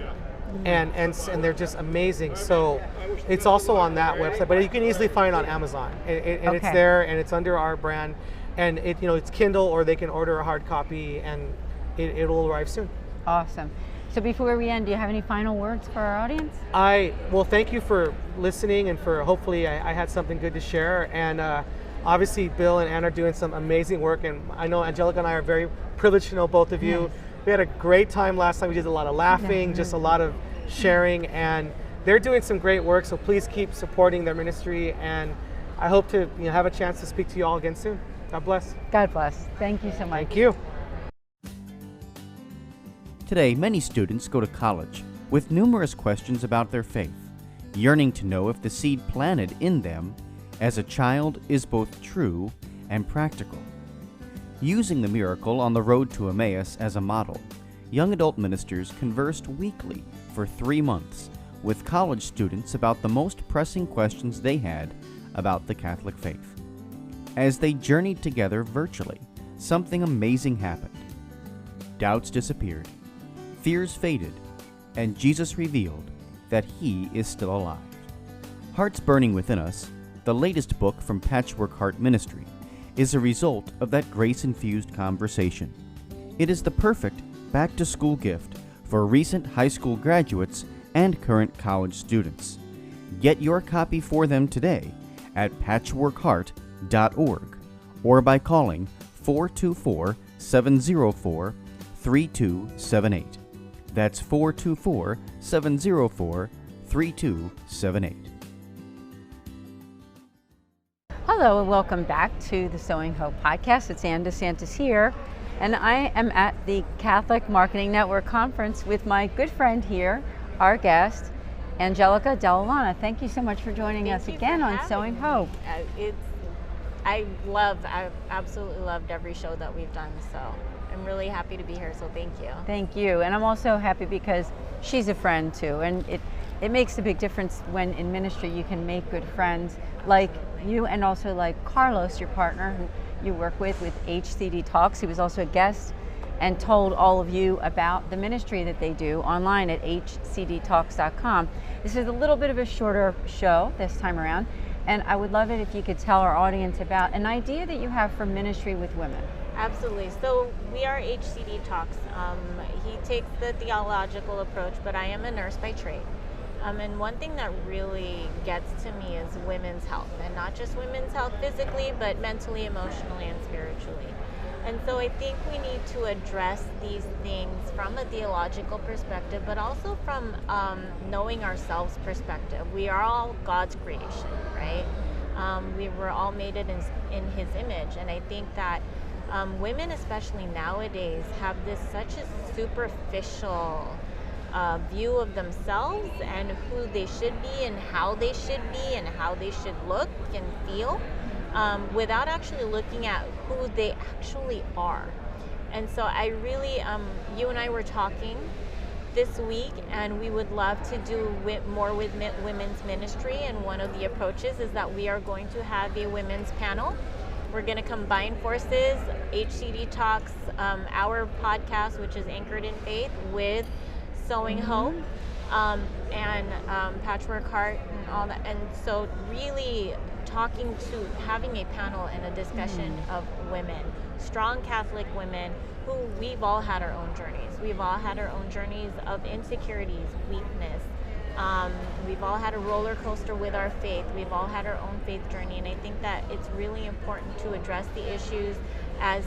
and they're just amazing. So it's also on that website, but you can easily find it on Amazon, and it's there, and it's under our brand, and it's Kindle, or they can order a hard copy, and it'll arrive soon. Awesome. So before we end, do you have any final words for our audience? Well, thank you for listening, and for hopefully I had something good to share. And obviously Bill and Ann are doing some amazing work, and I know Angelica and I are very privileged to know both of you. We had a great time last time. We did a lot of laughing, just a lot of sharing, and they're doing some great work, so please keep supporting their ministry, and I hope to have a chance to speak to you all again soon. God bless. God bless. Thank you so much. Thank you. Today, many students go to college with numerous questions about their faith, yearning to know if the seed planted in them as a child is both true and practical. Using the miracle on the road to Emmaus as a model, young adult ministers conversed weekly for 3 months with college students about the most pressing questions they had about the Catholic faith. As they journeyed together virtually, something amazing happened. Doubts disappeared, fears faded, and Jesus revealed that He is still alive. Hearts Burning Within Us, the latest book from Patchwork Heart Ministry, is a result of that grace-infused conversation. It is the perfect back-to-school gift for recent high school graduates and current college students. Get your copy for them today at patchworkheart.org or by calling 424-704-3278. That's 424-704-3278. Hello and welcome back to the Sowing Hope podcast. It's Ann DeSantis here, and I am at the Catholic Marketing Network Conference with my good friend here, our guest, Angelica Dell'Alana. Thank you so much for joining us again on Sowing Hope. I've absolutely loved every show that we've done, so I'm really happy to be here, so thank you. Thank you, and I'm also happy because she's a friend too, and it makes a big difference when in ministry you can make good friends like you, and also like Carlos, your partner, who you work with HCD Talks. He was also a guest and told all of you about the ministry that they do online at hcdtalks.com. This is a little bit of a shorter show this time around, and I would love it if you could tell our audience about an idea that you have for ministry with women. Absolutely. So we are HCD Talks. He takes the theological approach, but I am a nurse by trade. And one thing that really gets to me is women's health, and not just women's health physically, but mentally, emotionally, and spiritually. And so I think we need to address these things from a theological perspective, but also from knowing ourselves perspective. We are all God's creation, right? We were all made in His image. And I think that women, especially nowadays, have this such a superficial view of themselves and who they should be and how they should be and how they should look and feel, without actually looking at who they actually are. And so I really, you and I were talking this week, and we would love to do more with women's ministry, and one of the approaches is that we are going to have a women's panel. We're going to combine forces, HCD Talks, our podcast, which is Anchored in Faith, with Sowing Hope, and Patchwork Heart and all that. And so really having a panel and a discussion of women, strong Catholic women, who we've all had our own journeys. We've all had our own journeys of insecurities, weakness. We've all had a roller coaster with our faith. We've all had our own faith journey. And I think that it's really important to address the issues as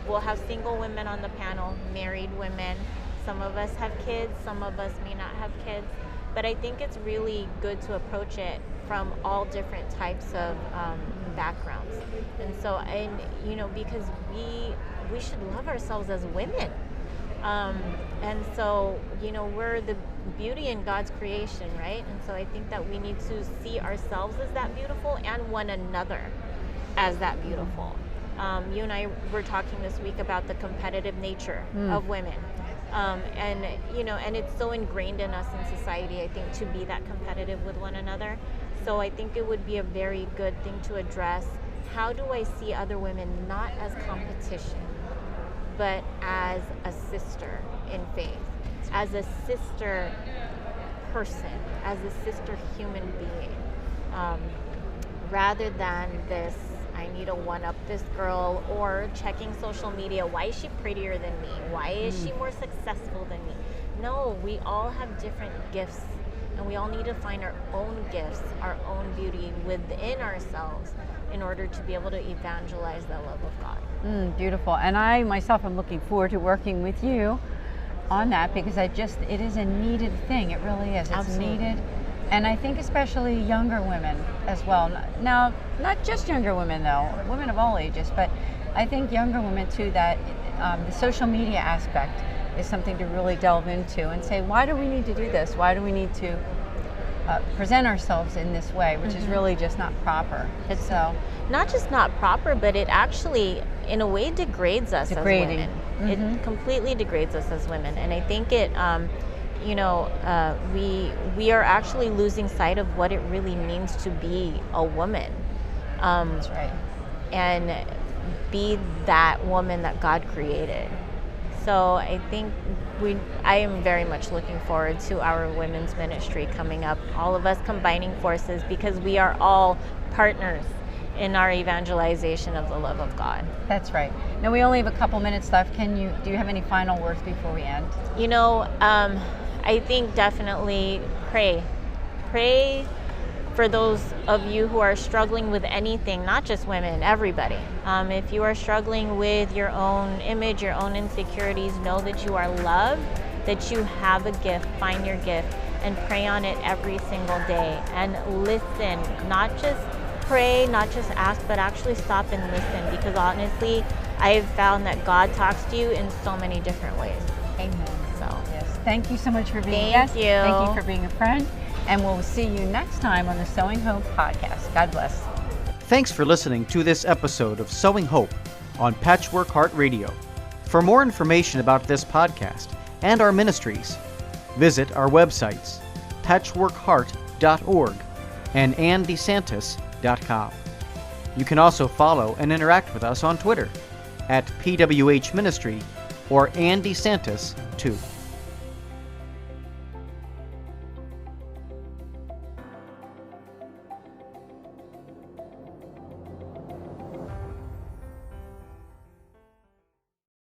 we'll have single women on the panel, married women. Some of us have kids, some of us may not have kids, but I think it's really good to approach it from all different types of backgrounds. And so, because we should love ourselves as women. And so, we're the beauty in God's creation, right? And so I think that we need to see ourselves as that beautiful and one another as that beautiful. You and I were talking this week about the competitive nature of women. And it's so ingrained in us in society, I think, to be that competitive with one another. So I think it would be a very good thing to address. How do I see other women not as competition, but as a sister in faith, as a sister person, as a sister human being, rather than this, I need to one-up this girl, or checking social media, why is she prettier than me? Why is she more successful than me? No, we all have different gifts, and we all need to find our own gifts, our own beauty within ourselves in order to be able to evangelize the love of God. Beautiful. And I myself am looking forward to working with you on that, because it is a needed thing. It really is. It's Absolutely. Needed. And I think especially younger women as well. Now, not just younger women though, women of all ages, but I think younger women too, that the social media aspect is something to really delve into and say, why do we need to do this? Why do we need to present ourselves in this way, which is really just not proper. It's so not just not proper, but it actually, in a way, degrades us as women. It completely degrades us as women. And I think it, we are actually losing sight of what it really means to be a woman. That's right. And be that woman that God created. So I think I am very much looking forward to our women's ministry coming up, all of us combining forces, because we are all partners in our evangelization of the love of God. That's right. Now we only have a couple minutes left. Do you have any final words before we end? I think definitely pray. Pray for those of you who are struggling with anything, not just women, everybody. If you are struggling with your own image, your own insecurities, know that you are loved, that you have a gift, find your gift, and pray on it every single day. And listen, not just pray, not just ask, but actually stop and listen, because honestly, I have found that God talks to you in so many different ways. Amen. So, yes. Thank you so much for being a Thank guest. you. Thank you for being a friend. And we'll see you next time on the Sowing Hope podcast. God bless. Thanks for listening to this episode of Sowing Hope on Patchwork Heart Radio. For more information about this podcast and our ministries, visit our websites, patchworkheart.org and DeSantis.com. You can also follow and interact with us on Twitter at PWH Ministry or DeSantis 2.